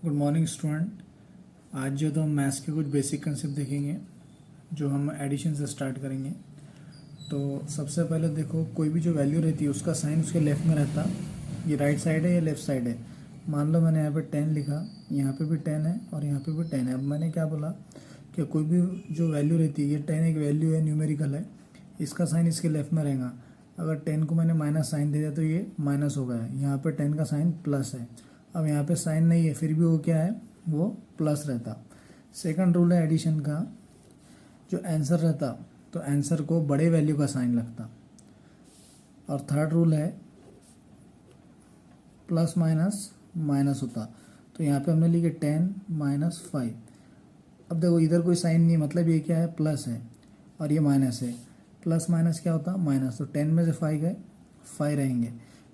Good morning student. आज जो तो हम मैथ्स के कुछ बेसिक कंसेप्ट देखेंगे जो हम एडिशन से स्टार्ट करेंगे। तो सबसे पहले देखो, कोई भी जो वैल्यू रहती है उसका साइन उसके लेफ्ट में रहता। ये राइट साइड है या लेफ्ट साइड है। मान लो मैंने यहाँ पे 10 लिखा, यहाँ पे भी 10 है और यहाँ पे भी 10 है। अब मैंने क्या बोला कि कोई भी जो वैल्यू रहती है, ये 10 एक वैल्यू है, न्यूमेरिकल है, इसका साइन इसके लेफ्ट में रहेगा। अगर 10 को मैंने माइनस साइन दे दिया तो ये माइनस हो गया। यहाँ पे 10 का साइन प्लस है। अब यहाँ पे साइन नहीं है, फिर भी वो क्या है, वो प्लस रहता। सेकंड रूल है एडिशन का, जो आंसर रहता तो आंसर को बड़े वैल्यू का साइन लगता। और थर्ड रूल है प्लस माइनस माइनस होता। तो यहाँ पे हमने लिखे 10 माइनस 5। अब देखो इधर कोई साइन नहीं, मतलब ये क्या है, प्लस है और ये माइनस है। प्लस माइनस क्या होता, माइनस। तो 10 में से 5 गए, 5 रहेंगे।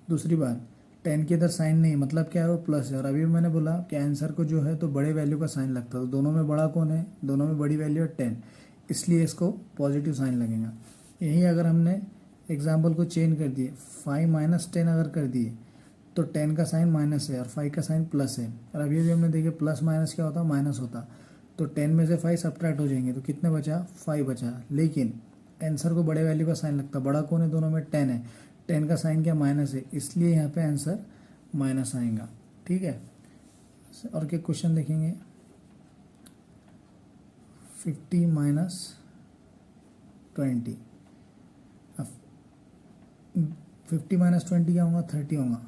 दूसरी बात, 10 के इधर साइन नहीं, मतलब क्या है, वो प्लस है। और अभी मैंने बोला कि आंसर को जो है तो बड़े वैल्यू का साइन लगता है। तो दोनों में बड़ा कौन है, दोनों में बड़ी वैल्यू है 10, इसलिए इसको पॉजिटिव साइन लगेगा। यही अगर हमने एग्जाम्पल को चेंज कर दिए, 5 माइनस 10 अगर कर दिए तो 10 का साइन माइनस है और 5 का साइन प्लस है। और अभी भी हमने देखे प्लस माइनस क्या होता, माइनस होता। तो 10 में से 5 सब्ट्रैक्ट हो जाएंगे तो कितने बचा, 5 बचा। लेकिन आंसर को बड़े वैल्यू का साइन लगता। बड़ा कौन है, दोनों में 10 है। 10 का साइन क्या, माइनस है, इसलिए यहाँ पे आंसर माइनस आएगा। ठीक है। और क्या क्वेश्चन देखेंगे, 50 माइनस 20। अब 50 माइनस 20 क्या होगा, 30 होगा।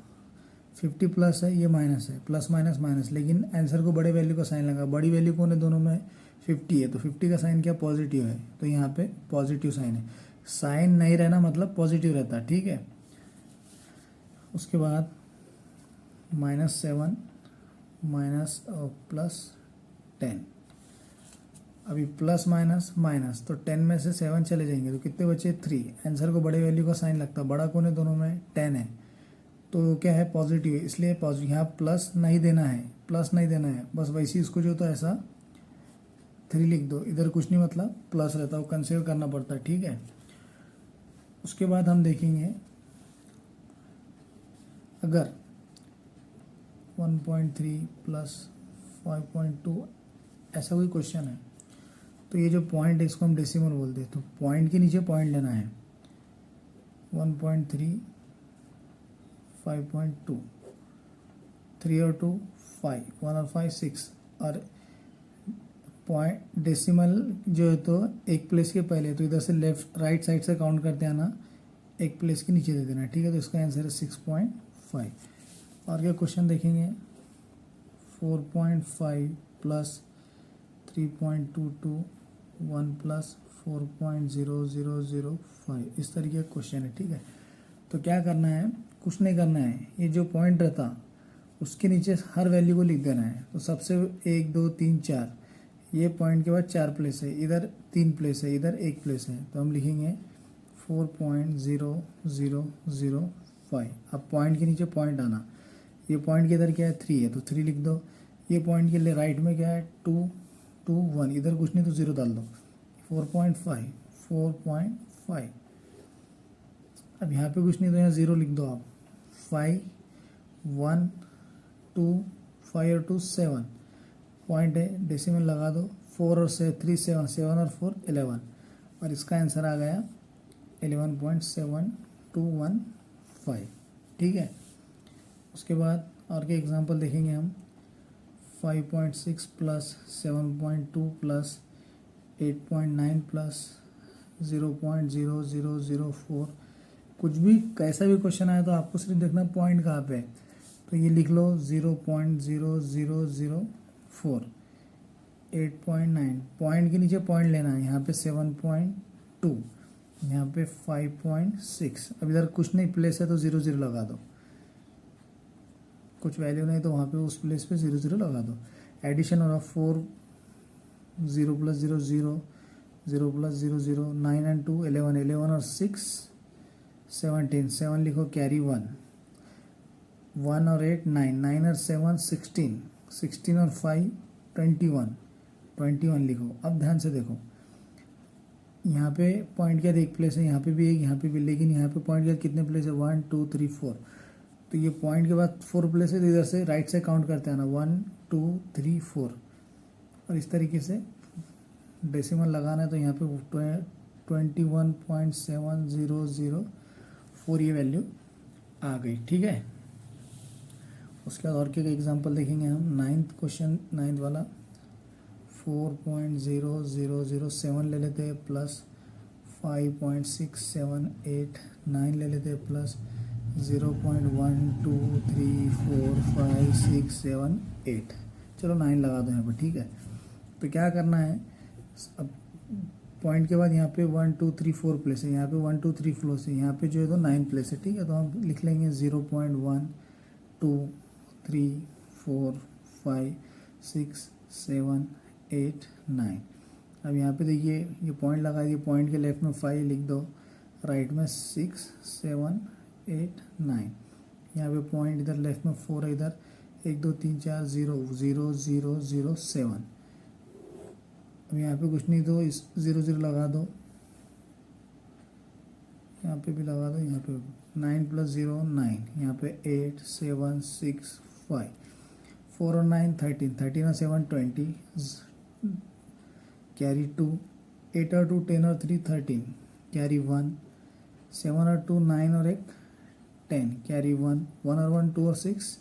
50 प्लस है, ये माइनस है, प्लस माइनस माइनस, लेकिन आंसर को बड़े वैल्यू का साइन लगा। बड़ी वैल्यू कौन है, दोनों में 50 है, तो 50 का साइन क्या, पॉजिटिव है। तो यहाँ पे पॉजिटिव साइन है। साइन नहीं रहना मतलब पॉजिटिव रहता। ठीक है। उसके बाद -7 माइनस प्लस 10। अभी प्लस माइनस माइनस, तो 10 में से 7 चले जाएंगे तो कितने बचे, 3। आंसर को बड़े वैल्यू का साइन लगता। बड़ा कौन है, दोनों में 10 है, तो क्या है, पॉजिटिव है, इसलिए पॉजिटिव। यहाँ प्लस नहीं देना है, प्लस नहीं देना है, बस वैसे इसको जो तो ऐसा 3 लिख दो। इधर कुछ नहीं, मतलब प्लस रहता, वो कंसीडर करना पड़ता है। ठीक है। उसके बाद हम देखेंगे, अगर 1.3 प्लस 5.2 ऐसा कोई क्वेश्चन है, तो ये जो पॉइंट है इसको हम डेसिमल बोलते हैं। तो पॉइंट के नीचे पॉइंट लेना है। 1.3 5.2, 3 और 2 5, 1 और 5 6। और पॉइंट डेसिमल जो है तो एक प्लेस के पहले, तो इधर से लेफ्ट राइट साइड से काउंट करते आना, एक प्लेस के नीचे दे देना। ठीक है। तो इसका आंसर है 6.5। और क्या क्वेश्चन देखेंगे, 4.5 प्लस 3.22, 1 प्लस 4.0005, इस तरीके का क्वेश्चन है। ठीक है। तो क्या करना है, कुछ नहीं करना है, ये जो पॉइंट रहता उसके नीचे हर वैल्यू को लिख देना है। तो सबसे 1 2 3 4, ये पॉइंट के बाद 4 प्लेस है, इधर 3 प्लेस है, इधर 1 प्लेस है, तो हम लिखेंगे 4.0005। अब पॉइंट के नीचे पॉइंट आना, ये पॉइंट के इधर क्या है, 3 है, तो 3 लिख दो। ये पॉइंट के लिए राइट में क्या है, 2 2 1, इधर कुछ नहीं तो 0 डाल दो। 4.5। अब यहाँ पे कुछ नहीं तो यहाँ 0 लिख दो आप। 5 1 2 5 और 2 7 पॉइंट है, डेसिमल लगा दो। 4 और 3 7, 7 और 4 11, और इसका आंसर आ गया 11.7215। ठीक है। उसके बाद और क्या एग्जांपल देखेंगे हम, 5.6 प्लस 7.2 प्लस 8.9 प्लस 0.0004। कुछ भी कैसा भी क्वेश्चन आया तो आपको सिर्फ देखना पॉइंट कहाँ पे है। तो ये लिख लो 0.0004, 8.9, पॉइंट के नीचे पॉइंट लेना है। यहाँ पे 7.2, यहाँ पे 5.6। अब इधर कुछ नहीं प्लेस है तो 0 0 लगा दो, कुछ वैल्यू नहीं तो वहाँ पे उस प्लेस पे 0 0 लगा दो। एडिशन हो रहा 4 0 प्लस 0 0, 0 प्लस 0 0, 9 एंड 2 11, 11 और 6 17, 7 लिखो, कैरी 1, 1 और 8 9, 9 और 7 16, 16 और 5 21, 21 लिखो। अब ध्यान से देखो, यहाँ पे पॉइंट क्या एक प्लेस है, यहाँ पे भी एक, यहाँ पे भी, लेकिन यहाँ पे पॉइंट क्या कितने प्लेस है, 1 2 3 4। तो ये पॉइंट के बाद 4 प्लेस है, तो इधर से राइट से काउंट करते हैं ना, 1 2 3 4 और इस तरीके से डेसिमल लगाना है तो यहाँ पे 21.7004 ये वैल्यू आ गई। ठीक है, उसके बाद और क्या एग्जांपल देखेंगे हम। 9th क्वेश्चन, 9th वाला 4.0007 ले लेते हैं प्लस 5.6789 ले लेते हैं प्लस 0.12345678। चलो 9 लगा दो यहाँ पर। ठीक है, तो क्या करना है, अब पॉइंट के बाद यहाँ पे 1 2 3 4 प्लेस है, यहाँ पे 1 2 3 फ्लोस है, यहाँ पे जो है तो 9 प्लेस है। ठीक है, तो हम लिख लेंगे 0.1 2 3 4 5 6 7 8 9। अब यहाँ पे देखिए ये पॉइंट लगा दिए, पॉइंट के लेफ्ट में 5 लिख दो, राइट में 6 7 8 9। यहाँ पे पॉइंट इधर लेफ्ट में 4 है, इधर 1 2 3 4 0 0 0 0 7। अब यहाँ पे कुछ नहीं, तो इस 0 0 लगा दो, यहाँ पे भी लगा दो, यहाँ पे 9 + 0 9, यहाँ पे 8 7 6 5 4 और 9 13, 13 और 7 20, कैरी 2, 8 और 2 10 और 3 13, कैरी 1, 7 और 2 9 और 1 10, कैरी 1, 1 और 1 2 और 6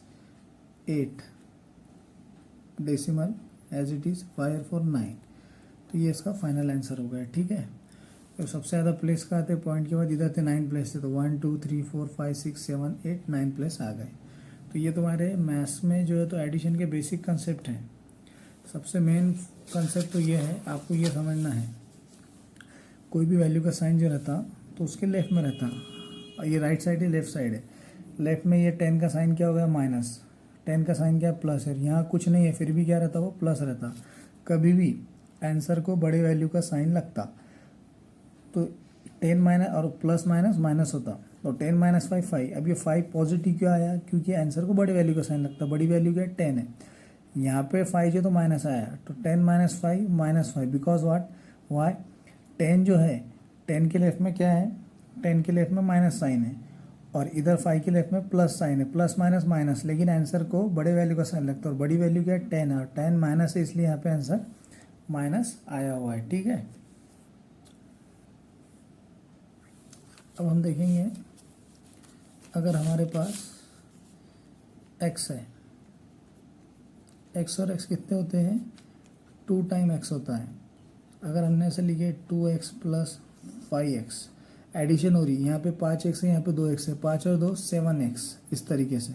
8, डेसिमल एज इट इज़ 5 और 4 9। तो ये इसका फाइनल आंसर हो गया। ठीक है, तो सबसे ज़्यादा प्लेस का आते पॉइंट के बाद, इधर थे 9 प्लेस थे, तो 1 2 3 4 5 6 7 8 9 प्लेस आ गए। तो ये तुम्हारे मैथ्स में जो है तो एडिशन के बेसिक कंसेप्ट हैं। सबसे मेन कंसेप्ट तो ये है, आपको ये समझना है, कोई भी वैल्यू का साइन जो रहता तो उसके लेफ्ट में रहता, और ये राइट साइड है लेफ्ट साइड है। लेफ्ट में ये 10 का साइन क्या हो गया माइनस, 10 का साइन क्या प्लस है, यहाँ कुछ नहीं है फिर भी क्या रहता वो प्लस रहता। कभी भी आंसर को बड़े वैल्यू का साइन लगता तो 10 माइनस और प्लस माइनस माइनस होता, तो 10 - 5 5। अब ये 5 पॉजिटिव क्यों आया, क्योंकि आंसर को बड़ी वैल्यू का साइन लगता, बड़ी वैल्यू क्या 10 है, यहाँ पे 5 जो तो माइनस आया, तो 10 - 5 -5, बिकॉज वाट वाई 10 जो है 10 के लेफ्ट में क्या है, 10 के लेफ्ट में माइनस साइन है, और इधर 5 के लेफ्ट में प्लस साइन है, प्लस माइनस माइनस, लेकिन आंसर को बड़े वैल्यू का साइन लगता है, और बड़ी वैल्यू क्या है 10 है, और 10 माइनस है, इसलिए यहाँ पे आंसर माइनस आया हुआ है। ठीक है, अब हम देखेंगे, अगर हमारे पास x है, x और x कितने होते हैं, 2 टाइम x होता है। अगर हमने ऐसे लिखे 2x + 5x, एडिशन हो रही है, यहाँ पे 5x है, यहाँ पे 2x है, 5 और 2 7x, इस तरीके से।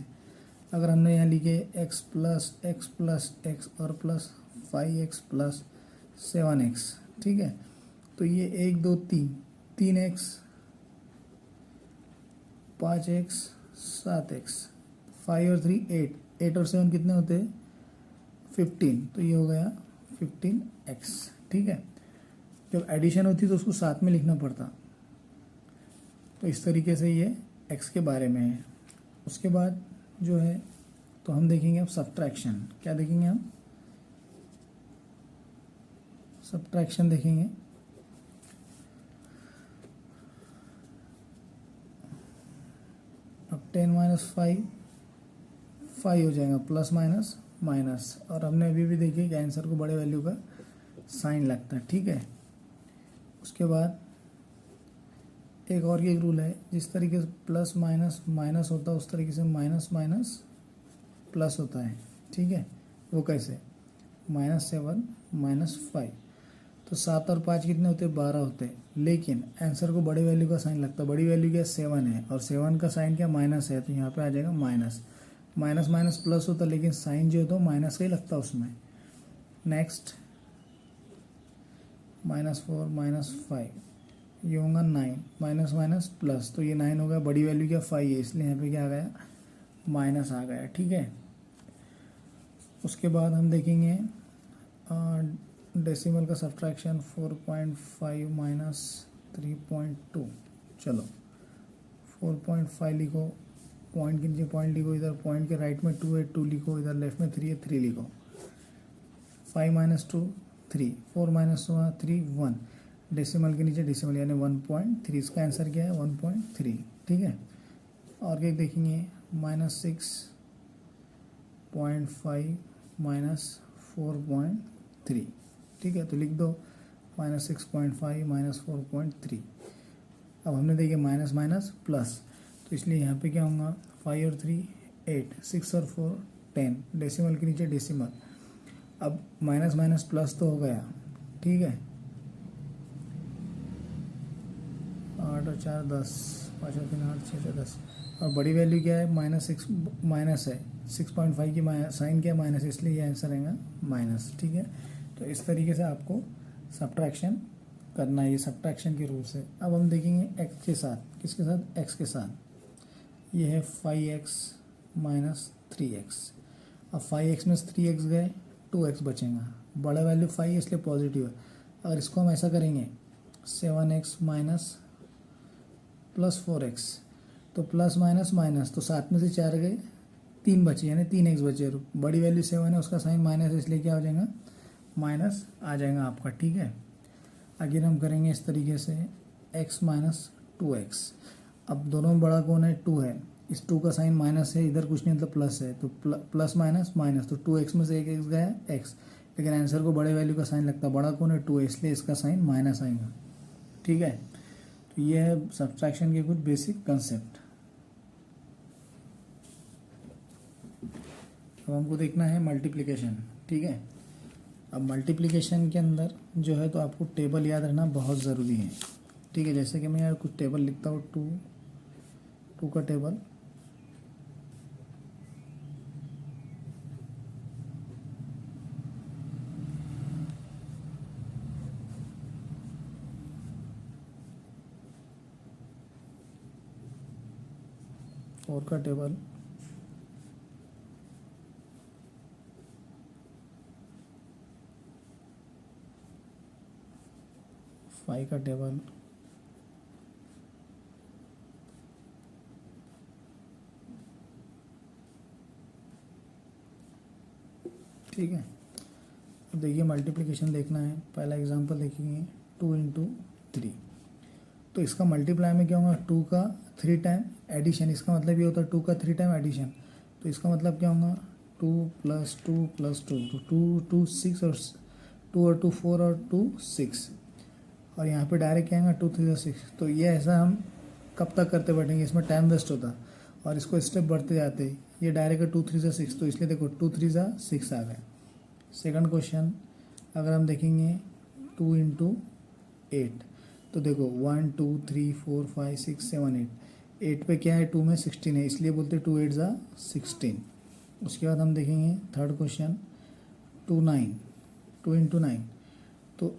अगर हमने यहाँ लिखे x + x + x और प्लस 5x + 7x, ठीक है, तो ये 1 2 3 3x 5x 7x 5 और 3 8, 8 और 7 कितने होते हैं 15, तो ये हो गया 15x। ठीक है, जब एडिशन होती तो उसको साथ में लिखना पड़ता, तो इस तरीके से ये x के बारे में है। उसके बाद जो है तो हम देखेंगे अब सब्ट्रैक्शन। क्या देखेंगे हम, सब्ट्रैक्शन देखेंगे। अब 10 - 5 5 हो जाएगा, प्लस माइनस माइनस, और हमने अभी भी देखिए कि आंसर को बड़े वैल्यू का साइन लगता है। ठीक है, उसके बाद एक और ये रूल है, जिस तरीके से प्लस माइनस माइनस होता है उस तरीके से माइनस माइनस प्लस होता है। ठीक है, वो कैसे, -7 - 5, तो 7 और 5 कितने होते हैं 12 होते हैं, लेकिन आंसर को बड़े वैल्यू का साइन लगता है। बड़ी वैल्यू क्या 7 है, और 7 का साइन क्या माइनस है, तो यहाँ पे आ जाएगा माइनस, माइनस माइनस प्लस होता है, लेकिन साइन जो है तो माइनस का ही लगता है उसमें। नेक्स्ट -4 - 5, ये होगा 9, माइनस माइनस प्लस, तो ये 9 होगा, बड़ी वैल्यू क्या 5 है, इसलिए यहाँ पे क्या आ गया माइनस आ गया। ठीक है, उसके बाद हम देखेंगे डेसिमल का सब्ट्रैक्शन 4.5 - 3.2। चलो 4.5 लिखो, पॉइंट के नीचे पॉइंट लिखो, इधर पॉइंट के राइट में 2 है 2 लिखो, इधर लेफ्ट में 3 है 3 लिखो, 5 - 2 3, 4 - 2 3 1, डेसिमल के नीचे डेसिमल यानी 1.3, इसका आंसर क्या है 1.3। ठीक है, और क्या देखेंगे -6.5 -4.3, ठीक है। तो लिख दो -6.5 -4.3। अब हमने देखिए माइनस माइनस प्लस, तो इसलिए यहाँ पे क्या होगा, 5 और 3 8, 6 और 4 10, डेसिमल के नीचे डेसिमल। अब माइनस माइनस प्लस तो हो गया, ठीक है। 8 और 4 10, 5 और 3 8, 6 से 10। और बड़ी वैल्यू क्या है, -6 माइनस है, 6.5 की साइन क्या है माइनस, इसलिए ये आंसर आएगा माइनस, ठीक है। तो इस तरीके से आपको सब्ट्रैक्शन करना है, ये सब्ट्रैक्शन के रूल्स है। अब हम देखेंगे एक्स के साथ, किसके साथ, एक्स के साथ। ये है 5x माइनस 3x। अब 5x में से 3x गए, 2x बचेगा। बड़ा वैल्यू 5 है इसलिए पॉजिटिव है। अगर इसको हम ऐसा करेंगे 7x माइनस प्लस 4x, तो प्लस माइनस माइनस, तो 7 में से 4 गए, 3 बचे, यानी 3x बचे। बड़ी वैल्यू 7 है, उसका साइन माइनस है, इसलिए क्या हो जाएगा, माइनस आ जाएगा आपका, ठीक है। आगे हम करेंगे इस तरीके से x माइनस 2x। अब दोनों में बड़ा कौन है, 2 है, इस 2 का साइन माइनस है, इधर कुछ नहीं मतलब प्लस है, तो प्लस माइनस माइनस, तो 2x में से एक x गया x, लेकिन आंसर को बड़े वैल्यू का साइन लगता है, बड़ा कौन है 2 है, इसलिए इसका साइन माइनस आएगा, ठीक है। तो ये है सब्ट्रैक्शन के कुछ बेसिक कंसेप्ट। अब हमको देखना है मल्टीप्लिकेशन, ठीक है। अब मल्टीप्लिकेशन के अंदर जो है तो आपको टेबल याद रखना बहुत ज़रूरी है, ठीक है। जैसे कि मैं यार कुछ टेबल लिखता हूँ, 2 का टेबल, फोर का टेबल, फाइव का टेबल, ठीक है। अब देखिए मल्टीप्लिकेशन देखना है, पहला एग्जांपल देखेंगे 2 इंटू 3। तो इसका मल्टीप्लाई में क्या होगा, 2 का 3 टाइम एडिशन, इसका मतलब ये होता है 2 का 3 टाइम एडिशन। तो इसका मतलब क्या होगा, 2 + 2 + 2, तो 2 6 और 2 और 2 4 और 2 6, और यहाँ पे डायरेक्ट क्या आएगा 2 3 6। तो ये ऐसा हम कब तक करते बैठेंगे, इसमें टाइम वेस्ट होता, और इसको स्टेप बढ़ते जाते। ये डायरेक्ट 2 3 6, तो इसलिए देखो 2 3 6 आ गए। सेकंड क्वेश्चन अगर हम देखेंगे 2 इंटू 8, तो देखो 1 2 3 4 5 6 7 8, 8 पे क्या है, 2 में 16 है, इसलिए बोलते 2 8 16। उसके बाद हम देखेंगे थर्ड क्वेश्चन 2 9, 2 इंटू 9, तो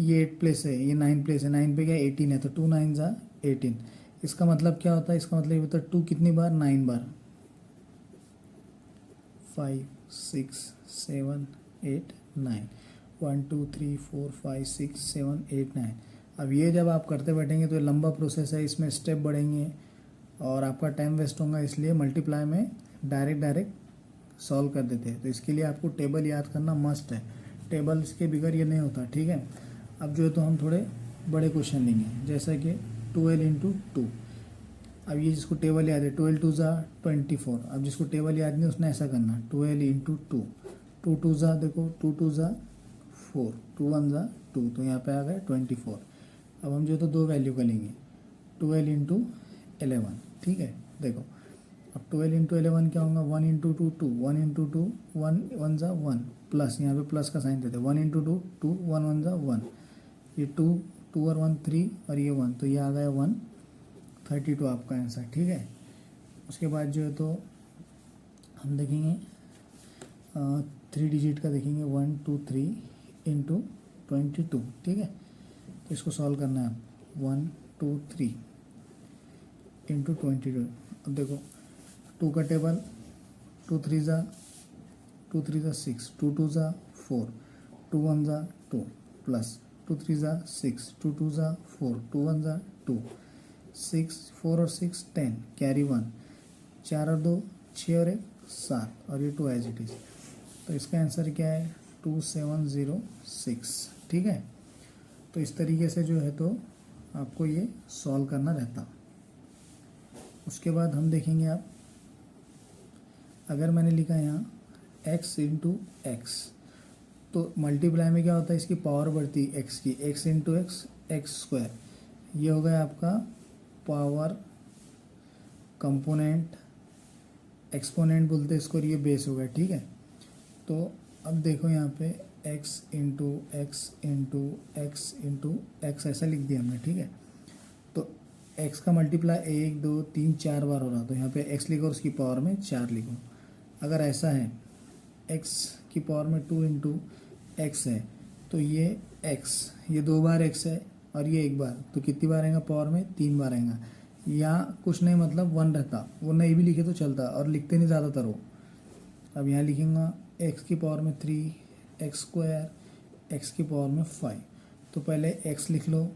ये 8 प्लेस है, ये 9 प्लेस है, 9 पे क्या है 18 है, तो 2 9 18। इसका मतलब क्या होता है, इसका मतलब ये होता है 2 कितनी बार, 9 बार, 5 6 7 8 9, 1 2 3 4 5 6 7 8 9। अब ये जब आप करते बैठेंगे तो ये लंबा प्रोसेस है, इसमें स्टेप बढ़ेंगे और आपका टाइम वेस्ट होगा, इसलिए मल्टीप्लाई में डायरेक्ट सॉल्व कर देते हैं। तो इसके लिए आपको टेबल याद करना मस्ट है, टेबल इसके बगैर ये नहीं होता, ठीक है। अब जो है तो हम थोड़े बड़े क्वेश्चन लेंगे, जैसा कि 12 इंटू 2। अब ये जिसको टेबल याद है 12 2 24, अब जिसको टेबल याद नहीं उसने ऐसा करना 12 इंटू 2, 2 2 देखो 2 2 4, 2 1 2, तो यहाँ पे आ गए 24। अब हम जो तो दो वैल्यू का लेंगे 12 इंटू 11, ठीक है। देखो अब 12 इंटू 11 क्या होगा, 1 इंटू 2 2, 1 इंटू 2 1 1 1, प्लस यहाँ पे प्लस का साइन देते हैं, 1 इंटू 2 2 1 1 1, ये 2 2 और 1 3 और ये 1, तो ये आ गया 132 आपका आंसर, ठीक है। उसके बाद जो है तो हम देखेंगे 3 डिजिट का देखेंगे 1 2 3 इंटू 22, ठीक है। तो इसको सॉल्व करना है 1 2 3 इंटू 22। अब देखो 2 का टेबल 2 3 6, 2 2 4, 2 1 2, प्लस 2 3 6, 2 2 4, 2 1 2, 6 4 और 6 10, कैरी 1, 4 और 2 6 और 1 7, और ये 2 एज इट इज़। तो इसका आंसर क्या है 2706, ठीक है। तो इस तरीके से जो है तो आपको ये सॉल्व करना रहता। उसके बाद हम देखेंगे, आप अगर मैंने लिखा यहाँ एक्स इंटू एक्स। तो मल्टीप्लाई में क्या होता है, इसकी पावर बढ़ती है एक्स की, x into x, x square. ये हो गया आपका पावर कंपोनेंट, एक्सपोनेंट बोलते हैं इसको, और ये बेस हो गया, ठीक है। तो अब देखो यहाँ पे x into x into x into x ऐसा लिख दिया हमने, ठीक है। तो एक्स का मल्टीप्लाई 1 2 3 4 बार हो रहा, तो यहाँ पे एक्स लिखो और उसकी पावर में 4 लिखो। अगर ऐसा है एक्स की पावर में 2 इंटू एक्स है, तो ये एक्स, ये 2 बार एक्स है और ये 1 बार, तो कितनी बार आएगा पावर में, 3 बार आएगा। यहाँ कुछ नहीं मतलब 1 रहता, वो नहीं भी लिखे तो चलता, और लिखते नहीं ज़्यादातर वो। अब यहाँ लिखेंगे एक्स की पावर में 3, एक्स स्क्वायर, एक्स की पावर में 5। तो पहले एक्स लिख लो,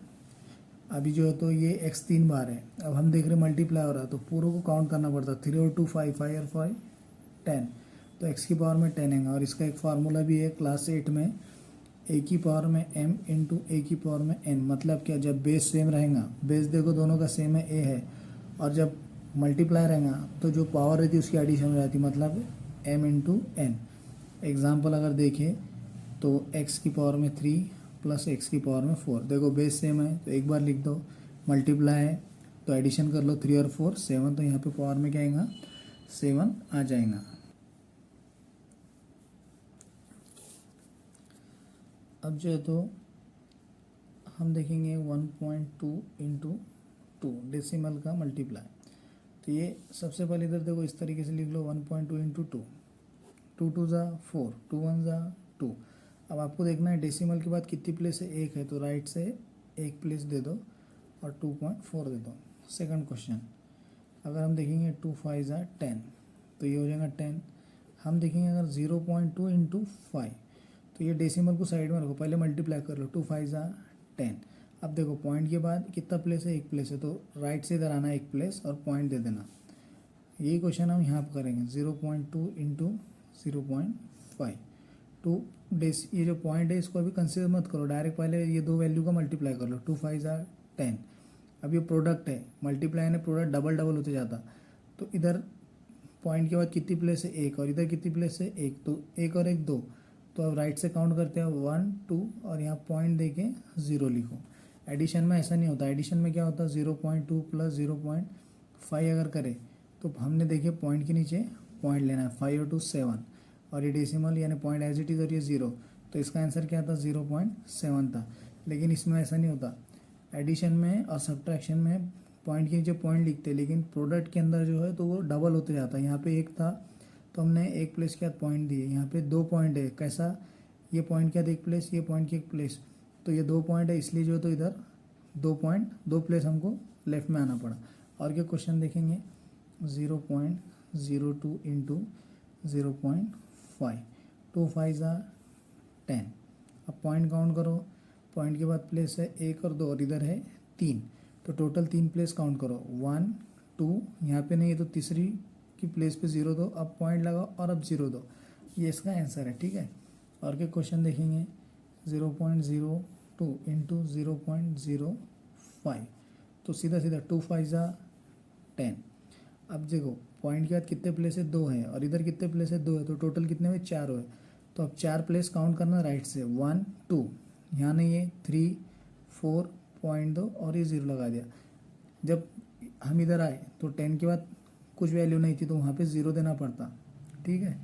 अभी जो है तो ये एक्स 3 बार है। अब हम देख रहे मल्टीप्लाई हो रहा है, तो पूरों को काउंट करना पड़ता है, 3 और 2 5, 5 और 5 10। तो एक्स की पावर में 10 है, और इसका एक फार्मूला भी है क्लास 8 में, ए की पावर में m इंटू ए की पावर में n। मतलब क्या, जब बेस सेम रहेगा, बेस देखो दोनों का सेम है, a है, और जब मल्टीप्लाई रहेगा तो जो पावर रहती है उसकी एडिशन हो जाती है, मतलब m इंटू एन। एग्जाम्पल अगर देखें तो x की पावर में 3 प्लस एक्स की पावर में 4। देखो बेस सेम है तो एक बार लिख दो, मल्टीप्लाई है तो एडिशन कर लो, 3 और 4 7, तो यहाँ पे पावर में क्या आएगा, 7 आ जाएगा। अब जो है तो हम देखेंगे 1.2 इंटू 2 डेसिमल का मल्टीप्लाई। तो ये सबसे पहले इधर देखो इस तरीके से लिख लो, 1.2 इंटू 2, 2 2 ज़ा 4, 2 1 ज़ा 2। अब आपको देखना है डेसिमल के बाद कितनी प्लेस है, एक है, तो राइट से एक प्लेस दे दो और 2.4 दे दो। सेकंड क्वेश्चन, अगर हम देखेंगे 2 5 ज़ा 10, तो ये हो जाएगा 10। हम देखेंगे अगर 0.2 इंटू 5, तो ये डेसिमल को साइड में रखो, पहले मल्टीप्लाई कर लो, 2 5 ज़ा 10। अब देखो पॉइंट के बाद कितना प्लेस है, एक प्लेस है, तो राइट से इधर आना एक प्लेस और पॉइंट दे देना। यही क्वेश्चन हम यहाँ पर करेंगे, 0.2 इंटू 0.5। टू डेस, ये जो पॉइंट है इसको अभी कंसिडर मत करो, डायरेक्ट पहले ये दो वैल्यू का मल्टीप्लाई कर लो, 2 5 ज़ा 10। अब ये प्रोडक्ट है, मल्टीप्लाई ने प्रोडक्ट डबल डबल होते जाता, तो इधर पॉइंट के बाद कितनी प्लेस है, एक, और इधर कितनी प्लेस है, एक, तो एक और एक 2। तो अब राइट से काउंट करते हैं 1 2, और यहाँ पॉइंट दे के 0 लिखो। एडिशन में ऐसा नहीं होता, एडिशन में क्या होता है 0.2 प्लस 0.5 अगर करे तो हमने देखे पॉइंट के नीचे पॉइंट लेना है, 5 और 2 7, और ये डेसिमल यानी पॉइंट एज इट इज़, और ये 0, तो इसका आंसर क्या था, 0.7 था। लेकिन इसमें ऐसा नहीं होता, एडिशन में और सब्ट्रैक्शन में पॉइंट के नीचे पॉइंट लिखते हैं, लेकिन प्रोडक्ट के अंदर जो है तो वो डबल होते जाता है। यहाँ पे एक था तो हमने एक प्लेस के बाद पॉइंट दिए, यहाँ पे 2 पॉइंट है, कैसा, ये पॉइंट के बाद एक प्लेस, ये पॉइंट की एक प्लेस, तो ये 2 पॉइंट है, इसलिए जो है तो इधर 2 पॉइंट 2 प्लेस हमको लेफ्ट में आना पड़ा। और क्या क्वेश्चन देखेंगे, 0.02 इंटू 0.5, 2 5 ज़ा 10। अब पॉइंट काउंट करो, पॉइंट के बाद प्लेस है 1 और 2, और इधर है 3, तो टोटल 3 प्लेस काउंट करो, 1 2, यहाँ पे नहीं है तो तीसरी की प्लेस पे 0 दो, अब पॉइंट लगाओ और अब 0 दो, ये इसका आंसर है, ठीक है। और क्या क्वेश्चन देखेंगे, 0.02 इंटू 0.05, तो सीधा सीधा 2 5 ज़ा 10। अब देखो पॉइंट के बाद कितने प्लेस है, 2 है, और इधर कितने प्लेस है, 2 है, तो टोटल कितने हुए, 4 हुए। तो अब 4 प्लेस काउंट करना राइट से, 1 2, यहाँ नहीं है, 3 4 पॉइंट 2 और ये 0 लगा दिया। जब हम इधर आए तो 10 के बाद कुछ वैल्यू नहीं थी, तो वहाँ पे 0 देना पड़ता, ठीक है।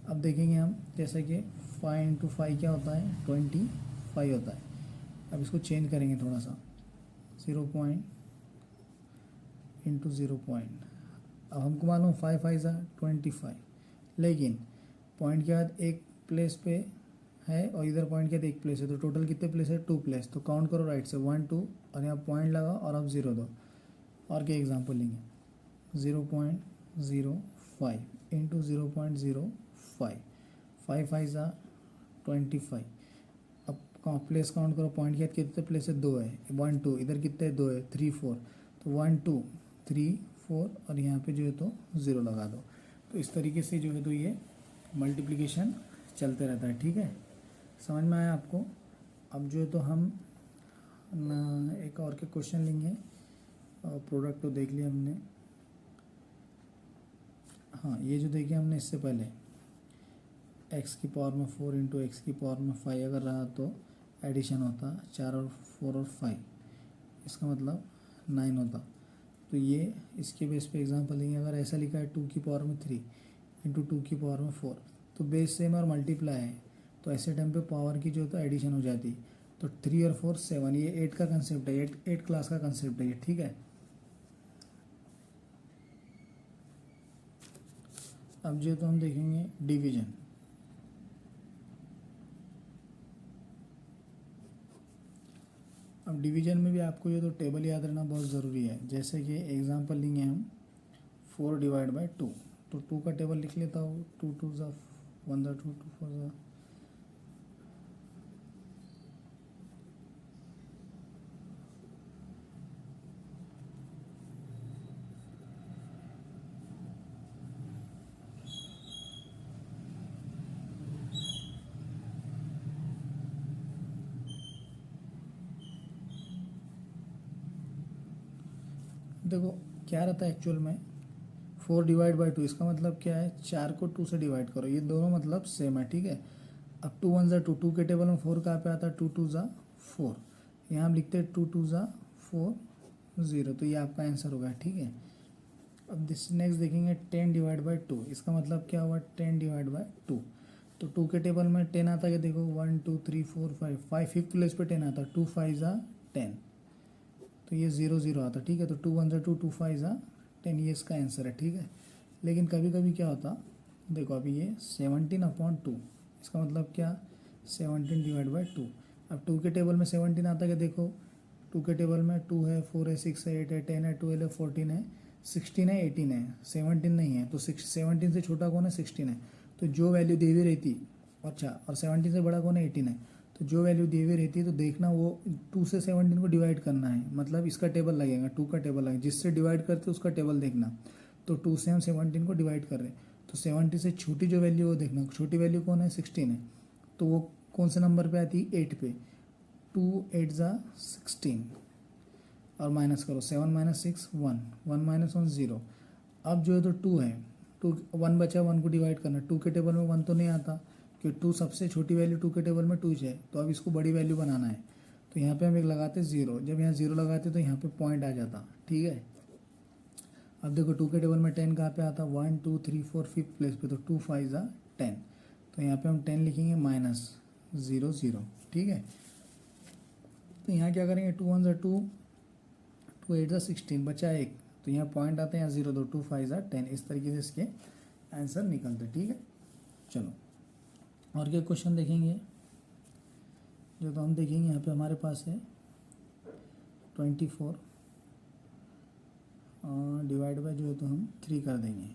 अब देखेंगे हम, जैसा कि 5 इंटू 5 क्या होता है, 25 होता है। अब इसको चेंज करेंगे थोड़ा सा, 0 पॉइंट इंटू 0 पॉइंट। अब हमको मालूम 5 5 ज़ा 25, लेकिन पॉइंट के बाद एक प्लेस पे है और इधर पॉइंट के बाद एक प्लेस है, तो टोटल कितने प्लेस है, 2 प्लेस। तो काउंट करो राइट से, 1 2, और यहाँ पॉइंट लगाओ और अब 0 दो। और क्या एग्जांपल लेंगे, 0.05 इंटू 0.05, 5 5 ज़ा 25। अब प्लेस काउंट करो, पॉइंट के बाद कितने प्लेस है, 2 है, 1 2, इधर कितने 2 है, 3 4, तो 1 2 3 4, और यहाँ पे जो है तो 0 लगा दो। तो इस तरीके से जो है तो ये मल्टीप्लिकेशन चलते रहता है, ठीक है। समझ में आया आपको। अब जो है तो हम एक और के क्वेश्चन लेंगे, प्रोडक्ट तो देख लिया हमने। हाँ, ये जो देखिए हमने इससे पहले एक्स की पावर में 4 इंटू एक्स की पावर में 5 अगर रहा तो एडिशन होता 4 और 4 और 5, इसका मतलब 9 होता। तो ये इसके बेस पे एग्जांपल लेंगे। अगर ऐसा लिखा है 2 की पावर में 3 इंटू 2 की पावर में 4, तो बेस सेम और मल्टीप्लाई है, तो ऐसे टाइम पे पावर की जो है तो एडिशन हो जाती। तो 3 और 4 7, ये 8 का कंसेप्ट है, 8 क्लास का कंसेप्ट है ये, ठीक है। अब जो तो हम देखेंगे डिवीजन। अब डिवीजन में भी आपको ये तो टेबल याद रखना बहुत ज़रूरी है। जैसे कि एग्जांपल लेंगे हम 4 डिवाइड बाई 2, तो 2 का टेबल लिख लेता हूँ। 2 2 ज़ा 1 ज़ा 2 2 4 ज़ा, देखो क्या रहता है एक्चुअल में 4 डिवाइड बाई 2, इसका मतलब क्या है 4 को 2 से डिवाइड करो, ये दोनों मतलब सेम है, ठीक है। अब 2 1 ज़ा 2, 2 के टेबल में 4 कहाँ पे आता है, 2 2 ज़ा 4, यहाँ हम लिखते हैं 2 2 ज़ा 4 0, तो ये आपका आंसर होगा, ठीक है। अब दिस नेक्स्ट देखेंगे 10 डिवाइड बाई 2, इसका मतलब क्या हुआ 10 डिवाइड बाई 2, तो 2 के टेबल में 10 आता है, देखो 1 2 3 4 5, 5 फिफ्थ प्लेस पे 10 आता है, 2 5 ज़ा 10, तो ये 0 0 आता, ठीक है। तो 2 1 ज़ा 2, 2 5 ज़ा 10, ये इसका आंसर है, ठीक है। लेकिन कभी कभी क्या होता, देखो अभी ये 17/2, इसका मतलब क्या 17 डिवाइड बाई 2। अब 2 के टेबल में 17 आता है, देखो 2 के टेबल में 2 है 4 है 6 है 8 है 10 है 12 है 14 है 16 है 18 है, 17 नहीं है, तो 17 से छोटा कौन है 16 है, तो जो वैल्यू दी हुई रहती, अच्छा, और 17 से बड़ा कौन है 18 है, तो जो वैल्यू दी हुई रहती है तो देखना वो 2 से 17 को डिवाइड करना है, मतलब इसका टेबल लगेगा, 2 का टेबल लगेगा, जिससे डिवाइड करते उसका टेबल देखना। तो 2 से हम 17 को डिवाइड कर रहे हैं, तो 70 से छोटी जो वैल्यू है वो देखना, छोटी वैल्यू कौन है 16 है, तो वो कौन से नंबर पे आती है 8 पे, 2 8 ज़ा 16, और माइनस करो 7 माइनस 6 1, 1 माइनस 1 0। अब जो है तो 2 है, 2 1 बचा, 1 को डिवाइड करना, 2 के टेबल में 1 तो नहीं आता, क्योंकि 2 सबसे छोटी वैल्यू 2 के टेबल में 2 है, तो अब इसको बड़ी वैल्यू बनाना है, तो यहाँ पे हम एक लगाते 0, जब यहाँ 0 लगाते तो यहाँ पे पॉइंट आ जाता, ठीक है। अब देखो 2 के टेबल में 10 कहाँ पे आता, 1 2 3 4 फिफ्थ प्लेस पे, तो 2 5 ज़ा 10, तो यहाँ पे हम 10 लिखेंगे माइनस 0 0, ठीक है। तो यहाँ क्या करेंगे 2 1 ज़ा 2, 2 8 ज़ा 16, बचा 1, तो यहाँ पॉइंट आते हैं, यहाँ 0 2 2 5 ज़ा 10, इस तरीके से इसके आंसर निकलते, ठीक है। चलो और क्या क्वेश्चन देखेंगे, जो तो हम देखेंगे यहाँ पे हमारे पास है 24 डिवाइड बाय जो है तो हम 3 कर देंगे,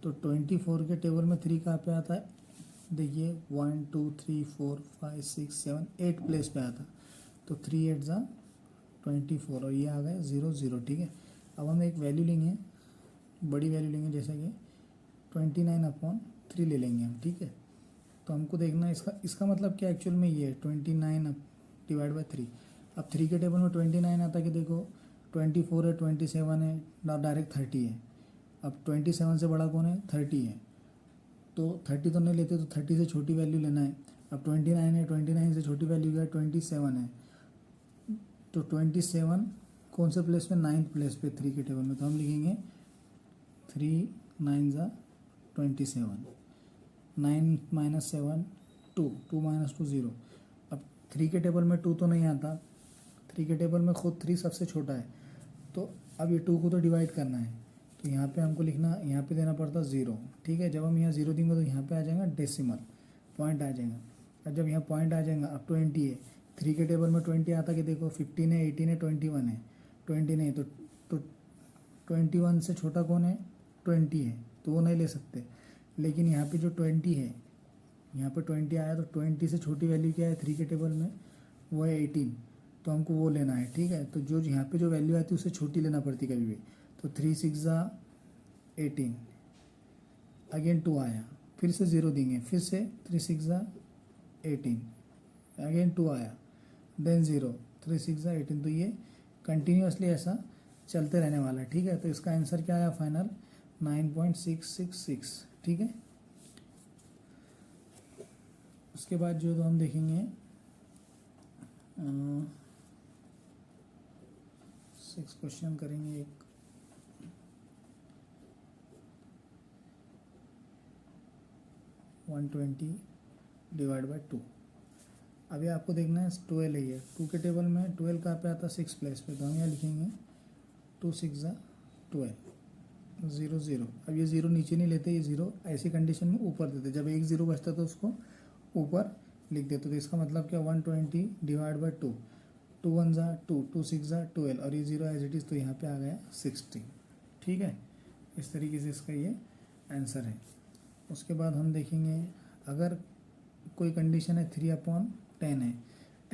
तो 24 के टेबल में 3 कहाँ पे आता है, देखिए 1 2 3 4 5 6 7 8 प्लेस पे आता, तो 3 8 ज़ा 24, और ये आ गया 0 0, ठीक है। अब हम एक वैल्यू लेंगे, बड़ी वैल्यू लेंगे, जैसे कि 29/3 ले लेंगे हम, ठीक है। तो हमको देखना है इसका मतलब क्या एक्चुअल में ये है 29 डिवाइड बाई 3। अब 3 के टेबल में 29 आता है कि देखो 24 है 27 है ना, डायरेक्ट 30 है। अब 27 से बड़ा कौन है 30 है, तो 30 तो नहीं लेते, तो 30 से छोटी वैल्यू लेना है। अब 29 है, 29 से छोटी वैल्यू क्या है 27 है, तो 27 कौन से प्लेस पे 9th प्लेस पे 3 के टेबल में, तो हम लिखेंगे 3 9 ज़ा 27, 9 माइनस 7 2, 2 माइनस 2 0। अब 3 के टेबल में 2 तो नहीं आता, 3 के टेबल में खुद 3 सबसे छोटा है, तो अब ये 2 को तो डिवाइड करना है, तो यहाँ पे हमको लिखना, यहाँ पे देना पड़ता 0, ठीक है। जब हम यहाँ 0 देंगे तो यहाँ पे आ जाएगा डेसिमल पॉइंट आ जाएगा, और जब यहाँ पॉइंट आ जाएगा, अब 20 है, 3 के टेबल में 20 आता कि देखो 15 है 18 है 21 है, 20 नहीं, तो 21 से छोटा कौन है 20 है, तो वो नहीं ले सकते। लेकिन यहाँ पे जो 20 है, यहाँ पे 20 आया, तो 20 से छोटी वैल्यू क्या है 3 के टेबल में, वो है 18, तो हमको वो लेना है, ठीक है। तो जो यहाँ पे जो वैल्यू आती है उससे छोटी लेना पड़ती कभी भी, तो 3 6 ज़ा 18, अगेन 2 आया, फिर से 0 देंगे, फिर से 3 6 ज़ा 18, अगेन 2 आया, देन 0, 3 6 ज़ा 18, तो ये कंटिन्यूसली ऐसा चलते रहने वाला है, ठीक है। तो इसका आंसर क्या आया फाइनल 9.666, ठीक है। इसके बाद जो तो हम देखेंगे 6 क्वेश्चन करेंगे। एक 120 डिवाइड बाई 2। अभी आपको देखना है 12 है, ये 2 के टेबल में 12 कहाँ पे आता है 6 प्लेस पे, तो हम यहाँ लिखेंगे 2 6 12 0 0। अब ये 0 नीचे नहीं लेते, ये 0 ऐसी कंडीशन में ऊपर देते, जब एक 0 बचता तो उसको ऊपर लिख देते। तो इसका मतलब क्या 120 डिवाइड बाई 2, 2 1 2, 2 6 12 और ये 0 एज इट इज़, तो यहाँ पे आ गया 60। ठीक है, इस तरीके से इसका ये आंसर है। उसके बाद हम देखेंगे अगर कोई कंडीशन है 3/10 है,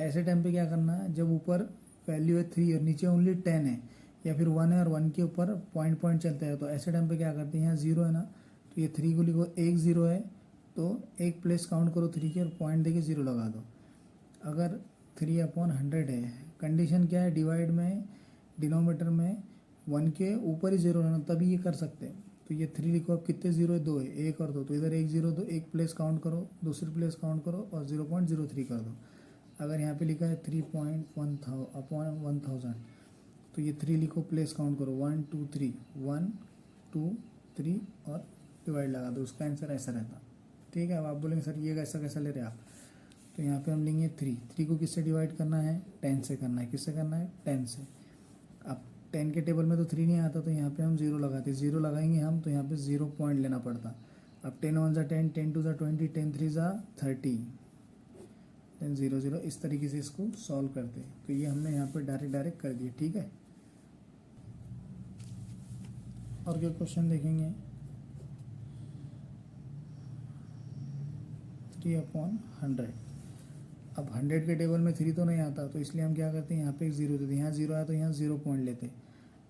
ऐसे टाइम पे क्या करना है, जब ऊपर वैल्यू है 3 और नीचे ओनली 10 है या फिर 1 है और 1 के ऊपर पॉइंट पॉइंट चलता है, तो ऐसे टाइम पे क्या करते हैं, यहाँ 0 है ना, तो ये 3 को लिखो, एक 0 है तो एक प्लेस काउंट करो 3 की और पॉइंट देके 0 लगा दो। अगर 3/100 है, कंडीशन क्या है, डिवाइड में डिनोमीटर में 1 के ऊपर ही 0 रहना, तभी ये कर सकते हैं। तो ये 3 लिखो, अब कितने 0 है, 2 है, 1 और 2, तो इधर 1 0 तो एक प्लेस काउंट करो, दूसरी प्लेस काउंट करो और 0.03 कर दो। अगर यहाँ पे लिखा है 3.1000 तो ये 3 लिखो, प्लेस काउंट करो 1 2 3, 1 2 3 और डिवाइड लगा दो, उसका आंसर ऐसा रहता। ठीक है, अब आप बोलेंगे सर ये कैसा कैसा ले रहे आप, तो यहाँ पे हम लेंगे 3 को किससे डिवाइड करना है, 10 से करना है। किससे करना है, 10 से। अब 10 के टेबल में तो 3 नहीं आता, तो यहाँ पे हम 0 लगाते, 0 लगाएंगे हम, तो यहाँ पे 0 पॉइंट लेना पड़ता। अब 10 1 10, 10 2 20, 10 3 30, देन 0 0, इस तरीके से इसको सॉल्व करते। तो ये हमने यहाँ पे डायरेक्ट कर दिया। ठीक है, और क्या क्वेश्चन देखेंगे, 3/100। अब 100 के टेबल में 3 तो नहीं आता, तो इसलिए हम क्या करते हैं, यहाँ पे एक 0 देते, यहाँ 0 आया तो यहाँ 0 पॉइंट लेते।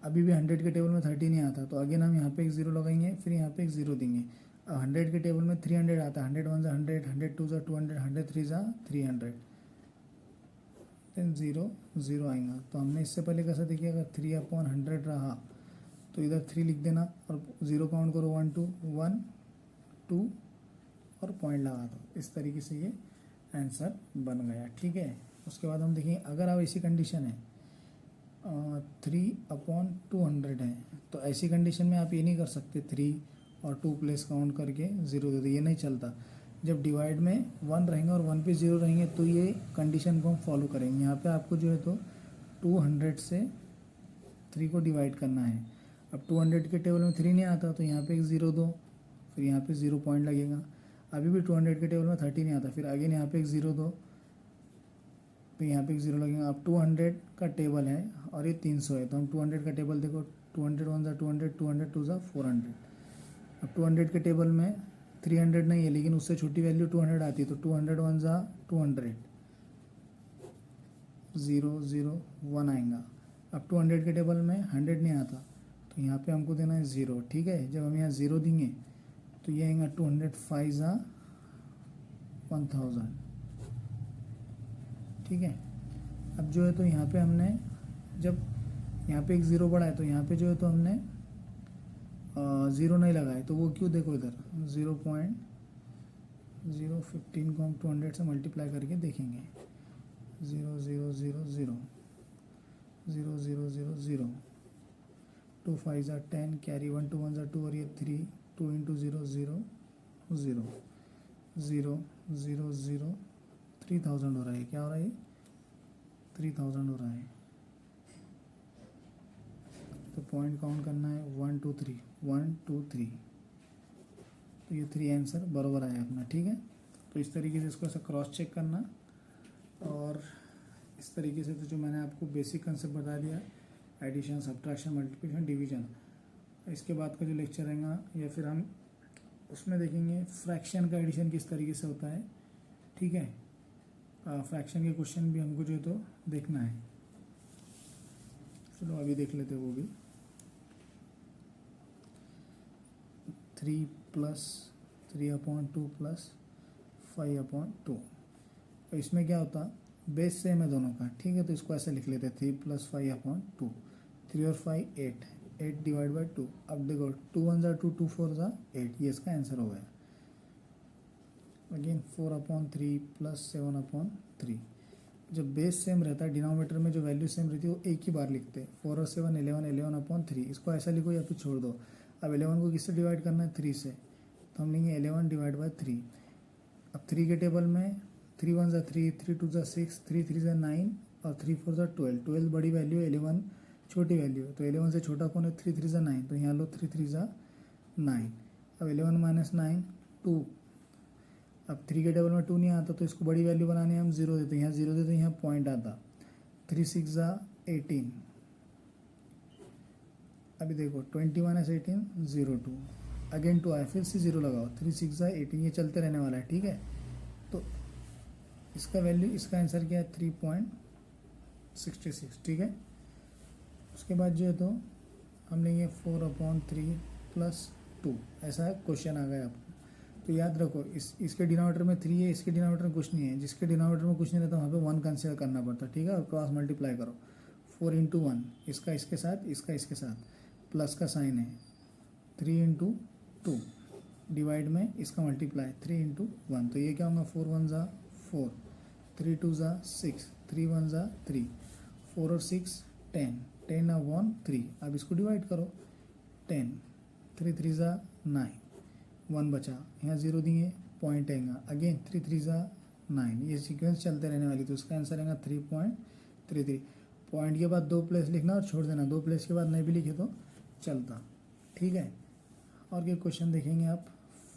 अभी भी 100 के टेबल में 30 नहीं आता, तो अगेन हम यहाँ पे एक 0 लगाएंगे, फिर यहाँ पे एक 0 देंगे। अब 100 के टेबल में 300 आता है, 100 1 100, 100 2 200, 100 3 300, देन 0 0 आएगा। तो हमने इससे पहले कैसा देखिए, अगर 3/100 रहा तो इधर 3 लिख देना और 0 काउंट करो, 1 2 1 2 और पॉइंट लगा दो। इस तरीके से ये आंसर बन गया। ठीक है, उसके बाद हम देखेंगे अगर अब ऐसी कंडीशन है 3/200 है, तो ऐसी कंडीशन में आप ये नहीं कर सकते 3 और 2 प्लेस काउंट करके 0 दे दो, ये नहीं चलता। जब डिवाइड में 1 रहेंगे और 1 पे 0 रहेंगे तो ये कंडीशन को हम फॉलो करेंगे। यहाँ पे आपको जो है तो 200 से 3 को डिवाइड करना है। अब 200 के टेबल में 3 नहीं आता, तो यहाँ पे एक 0 दो, फिर यहाँ पे 0 पॉइंट लगेगा। अभी भी 200 के टेबल में 30 नहीं आता, फिर अगेन यहाँ पे एक 0 दो, फिर यहाँ पे एक 0 लगेगा। अब 200 का टेबल है और ये 300 है, तो हम 200 का टेबल देखो, 200 1 200, 200 2 400। अब 200 के टेबल में 300 नहीं है, लेकिन उससे छोटी वैल्यू 200 आती है, तो 200 1 200, 0 0 1 आएगा। अब 200 के टेबल में 100 नहीं आता, तो यहाँ पे हमको देना है 0। ठीक है, जब हम यहाँ 0 देंगे तो ये आएगा 205 1000। ठीक है, अब जो है तो यहाँ पे हमने जब यहाँ पे एक 0 बढ़ा है, तो यहाँ पे जो है तो हमने 0 नहीं लगाए, तो वो क्यों, देखो इधर 0.015 को हम 200 से मल्टीप्लाई करके देखेंगे, 0 0 0 0 0 0 0 0, 2 5 10, कैरी 1 2 1 2 और ये 3, 2 इंटू 0 0 0 0 0 0, 3000 हो रहा है। क्या हो रहा है, 3000 हो रहा है। तो पॉइंट काउंट करना है 1 2 3, 1 2 3, तो ये 3 आंसर बराबर आया अपना। ठीक है, तो इस तरीके से इसको ऐसा क्रॉस चेक करना, और इस तरीके से तो जो मैंने आपको बेसिक कंसेप्ट बता दिया, एडिशन सब्ट्रैक्शन मल्टीप्लिकेशन डिवीजन, इसके बाद का जो लेक्चर रहेगा या फिर हम उसमें देखेंगे फ्रैक्शन का एडिशन किस तरीके से होता है। ठीक है, फ्रैक्शन के क्वेश्चन भी हमको जो है तो देखना है। चलो अभी देख लेते हैं वो भी। 3 + 3/2 + 5/2, तो इसमें क्या होता, बेस सेम है दोनों का। ठीक है, तो इसको ऐसे लिख लेते हैं 3 + 5/2, 3 और 5 8, 8 डिवाइड बाई 2। अब देखो 2 1 2, 2 4 8, ये इसका आंसर हो गया। और अगेन 4/3 प्लस 7/3। जब बेस सेम रहता है, डिनोमिनेटर में जो वैल्यू सेम रहती है वो एक ही बार लिखते हैं। 4 और 7 11, 11/3। इसको ऐसा लिखो या फिर छोड़ दो। अब 11 को किससे डिवाइड करना है? 3 से, तो हम लेंगे 11 डिवाइड बाई 3। अब 3 के टेबल में 3 1 3, 3 2 6, 3 3 9 और 3 4 12। 12 बड़ी वैल्यू है, 11 छोटी वैल्यू है, तो 11 से छोटा कौन है? 3 3 9, तो यहाँ लो 3 3 9। अब 11 माइनस 9 2। अब 3 के टेबल में 2 नहीं आता, तो इसको बड़ी वैल्यू बनाने हम 0 देते हैं, यहाँ 0 देते हैं, यहाँ पॉइंट आता। 3 6 18। अभी देखो 20 माइनस 18 0 2, अगेन 2 आया, फिर से 0 लगाओ। 3 6 18, ये चलते रहने वाला है, ठीक है। तो इसका वैल्यू, इसका आंसर क्या है? 3.66, ठीक है। उसके बाद जो है तो हम लेंगे 4/3 प्लस 2। ऐसा क्वेश्चन आ गया आपको। तो याद रखो, इसके डिनोमिनेटर में 3 है, इसके डिनोमिनेटर में कुछ नहीं है। जिसके डिनोमिनेटर में कुछ नहीं रहता वहाँ पे 1 कंसिडर करना पड़ता, ठीक है। और क्रॉस मल्टीप्लाई करो, 4 × 1, इसका इसके साथ, इसका इसके साथ, प्लस का साइन है। 3 × 2 डिवाइड में इसका मल्टीप्लाई 3 × 1, तो ये क्या होगा? 4 1 4, 3 2 6, 3 1 3, 4 और 6 10, 10/3। अब इसको डिवाइड करो, 10, 3 3 9, 1 बचा, यहाँ 0 दिए, पॉइंट आएगा, अगेन 3 3 9। ये सीक्वेंस चलते रहने वाली, तो इसका आंसर आएगा 3.33। पॉइंट के बाद 2 प्लेस लिखना और छोड़ देना, 2 प्लेस के बाद नहीं भी लिखे तो चलता, ठीक है। और ये क्वेश्चन देखेंगे आप,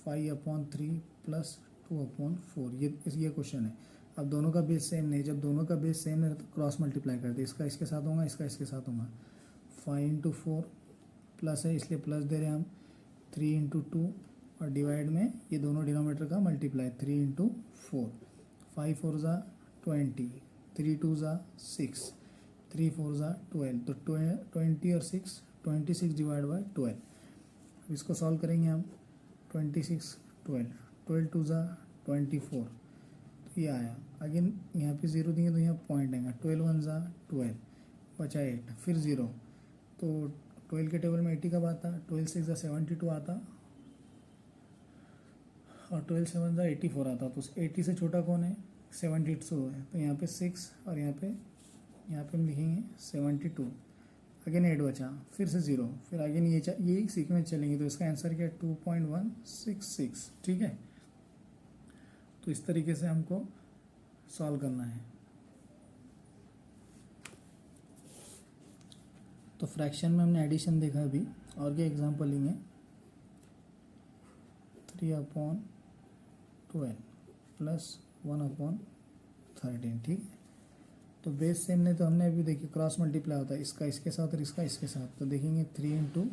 5/3 प्लस 2/4, ये क्वेश्चन है। अब दोनों का बेस सेम नहीं, जब दोनों का बेस सेम है तो क्रॉस मल्टीप्लाई करते, इसका इसके साथ होगा, इसका इसके साथ होगा। 5 × 4 प्लस है, इसलिए प्लस दे रहे हैं हम। 3 × 2 और डिवाइड में ये दोनों डिनोमिनेटर का मल्टीप्लाई, 3 × 4, 5 4 20, 3 2 6, 3 4 12, तो 20 और 6, 26 डिवाइड बाई 12। अब इसको सॉल्व करेंगे हम, 26 12, 12 2 24, तो ये आया। अगेन यहाँ पे 0 दिए तो यहाँ पॉइंट आएगा, 12 1 12, बचा 8, फिर 0, तो 12 के टेबल में 80 कब आता? 12 6 72 आता, और 12 7 84 आता। तो 80 से छोटा कौन है? 72 है, तो यहाँ पे 6 और यहाँ पे हम लिखेंगे 72। अगेन 8 बचा, फिर से 0, फिर अगेन ये सीक्वेंस चलेंगे, तो इसका आंसर क्या है? 2.166, ठीक है। तो इस तरीके से हमको सॉल्व करना है। तो फ्रैक्शन में हमने एडिशन देखा अभी, और क्या एग्जांपल लेंगे? 3/12 प्लस 1/13, ठीक है। तो बेस सेम नहीं, तो हमने अभी देखिए क्रॉस मल्टीप्लाई होता है, इसका इसके साथ और इसका इसके साथ, तो देखेंगे 3 ×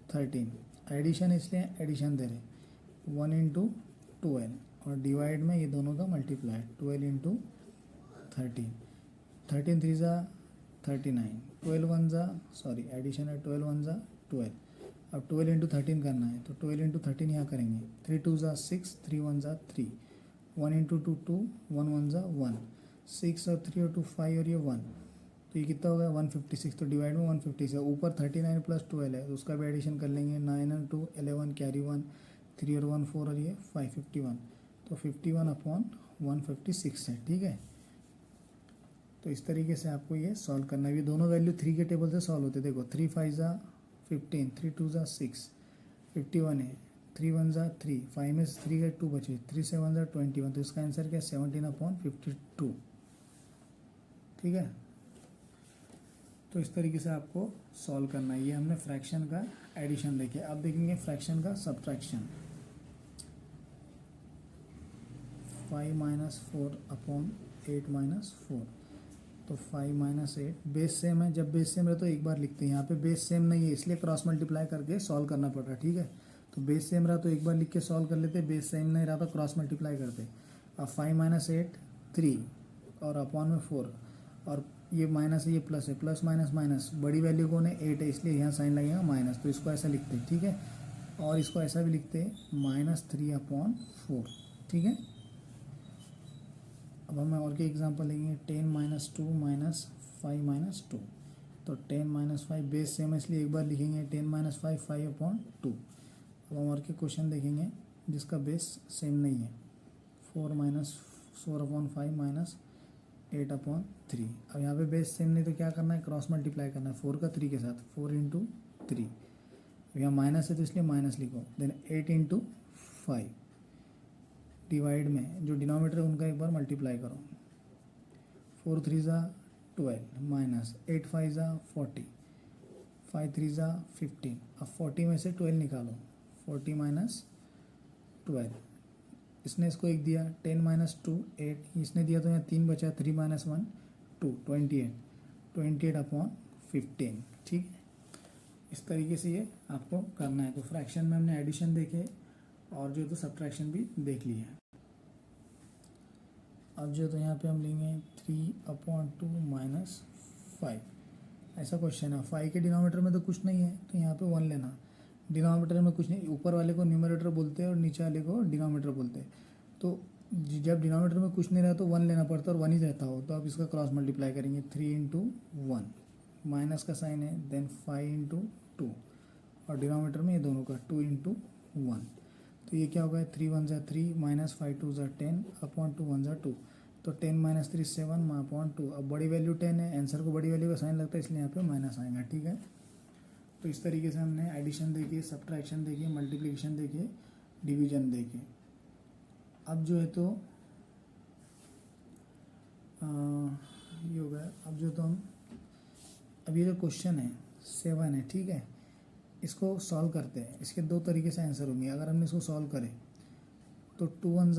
13। एडिशन इसलिए एडिशन दे रहे, 1 × 12, और डिवाइड में ये दोनों का मल्टीप्लाई, 12 × 13, 13 3 39, 12 1 एडिशन है, 12 1 12। अब 12 × 13 करना है, तो 12 × 13 यहाँ करेंगे, 3 2 6, 3 1 3, 1 × 2 2, 1 1 1, 6 और 3 और 2 5 और ये 1, तो ये कितना होगा? 156। तो डिवाइड में 156, ऊपर 39 प्लस 12 है, तो उसका भी एडिशन कर लेंगे। 9 और 2 11, कैरी 1, 3 और 1 4 और ये 5 51, तो 51/156 है, ठीक है। तो इस तरीके से आपको ये सॉल्व करना है। ये दोनों वैल्यू 3 के टेबल से सॉल्व होते, देखो 3 5 15, 3 2 6, 51 है, 3 1 3, 5 में 3 गए 2 बचे, 3 7 21, तो इसका आंसर क्या है? 17/52, ठीक है। तो इस तरीके से आपको सॉल्व करना है। ये हमने फ्रैक्शन का एडिशन देखे। अब देखेंगे फ्रैक्शन का सब्ट्रैक्शन। 5 - 4/8 - 4, तो 5 - 8 बेस सेम है। जब बेस सेम है तो एक बार लिखते हैं, यहाँ पे बेस सेम नहीं है इसलिए क्रॉस मल्टीप्लाई करके सॉल्व करना पड़ रहा है, ठीक है। तो बेस सेम रहा तो एक बार लिख के सॉल्व कर लेते, बेस सेम नहीं रहा तो क्रॉस मल्टीप्लाई करते। अब 5 - 8 3, और अपॉन में 4, और ये माइनस है, ये प्लस है, प्लस माइनस माइनस, बड़ी वैल्यू कौन है? 8 है, इसलिए यहाँ साइन लगेगा माइनस, तो इसको ऐसा लिखते हैं, ठीक है। और इसको ऐसा भी लिखते हैं -3/4, ठीक है। अब हम और क्या एग्जांपल लेंगे? 10 - 2 - 5 - 2, तो 10 - 5 बेस सेम है इसलिए एक बार लिखेंगे 10 - 5 5/2। अब हम और के क्वेश्चन देखेंगे जिसका बेस सेम नहीं है। 4/5 माइनस 8/3। अब यहाँ पे बेस सेम नहीं तो क्या करना है, क्रॉस मल्टीप्लाई करना है 4 का 3 के साथ, 4 × 3। यहाँ माइनस है तो इसलिए माइनस लिखो, देन 8 × 5 डिवाइड में जो डिनोमिनेटर है उनका एक बार मल्टीप्लाई करो, 4 × 3 = 12 माइनस 8 × 5 = 40, 5 × 3 = 15। अब 40 में से 12 निकालो, 40 माइनस 12, इसने इसको एक दिया, 10 माइनस 2 8, इसने दिया तो यहाँ 3 बचा, 3 माइनस 1 2, 28/15। ठीक है, इस तरीके से ये आपको करना है। तो फ्रैक्शन में हमने एडिशन देखे और जो तो सब्ट्रैक्शन भी देख लिया है। अब जो तो यहाँ पे हम लेंगे 3/2 - 5। ऐसा क्वेश्चन है, 5 के डिनोमिनेटर में तो कुछ नहीं है तो यहाँ पे 1 लेना, डिनोमिनेटर में कुछ नहीं, ऊपर वाले को न्यूमरेटर बोलते हैं और नीचे वाले को डिनोमिनेटर बोलते हैं। तो जब डिनोमिनेटर में कुछ नहीं रहा तो 1 लेना पड़ता है और 1 ही रहता हो तो आप इसका क्रॉस मल्टीप्लाई करेंगे, 3 × 1 माइनस का साइन है, देन 5 × 2 और डिनोमिनेटर में ये दोनों का 2 × 1। तो ये क्या होगा, 3 × 1 = 3 माइनस 5 × 2 = 10 अपॉन 2 × 1 = 2। तो 10 - 3 7 अपॉन 2। अब बड़ी वैल्यू 10 है, आंसर को बड़ी वैल्यू का साइन लगता है इसलिए यहाँ पे माइनस आएगा। ठीक है, तो इस तरीके से हमने एडिशन देखी, सब्ट्रैक्शन देखी, मल्टीप्लिकेशन देखी, डिवीजन देखी। अब जो है तो ये हो गया। अब जो तो हम अब ये जो क्वेश्चन है 7 है, ठीक है, इसको सॉल्व करते हैं। इसके दो तरीके से आंसर होंगे। अगर हमने इसको सॉल्व करें तो 2 × 1 =